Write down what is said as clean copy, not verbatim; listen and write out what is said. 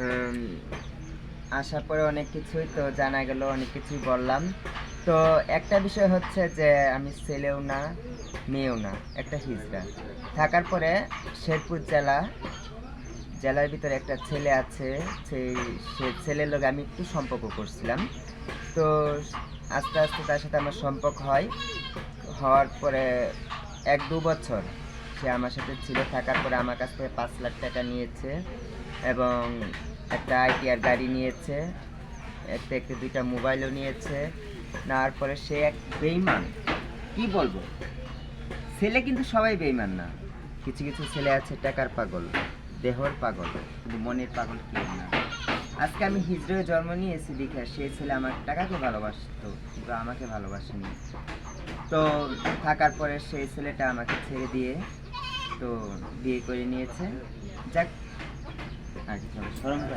উম আসার পরে অনেক কিছুই তো জানা গেল, অনেক কিছুই বললাম। তো একটা বিষয় হচ্ছে যে আমি ছেলেও না, মেয়েও না, একটা হিজড়া। থাকার পরে শেরপুর জেলার ভিতরে একটা ছেলে আছে। সেই সে ছেলের লগে আমি একটু সম্পর্ক করছিলাম। তো আস্তে আস্তে তার সাথে আমার সম্পর্ক হয়। হওয়ার পরে ১-২ বছর সে আমার সাথে ছিল। থাকার পরে আমার কাছ থেকে ৫ লাখ টাকা নিয়েছে এবং একটা আইটিআর গাড়ি নিয়েছে, একটা একটা ২টা মোবাইলও নিয়েছে। নেওয়ার পরে সে এক বেইমান। কি বলবো, ছেলে কিন্তু সবাই বেইমান না। কিছু কিছু ছেলে আছে টাকার পাগল, দেহর পাগল, কিন্তু মনের পাগল কেউ না। আজকে আমি হিজড়ে জন্ম নিয়েছি দেখে সেই ছেলে আমার টাকাকে ভালোবাসতো, কিন্তু আমাকে ভালোবাসেনি। তো থাকার পরে সেই ছেলেটা আমাকে ছেড়ে দিয়ে তো বিয়ে করে নিয়েছে। যাক, আর কি বলবো, শরম করে।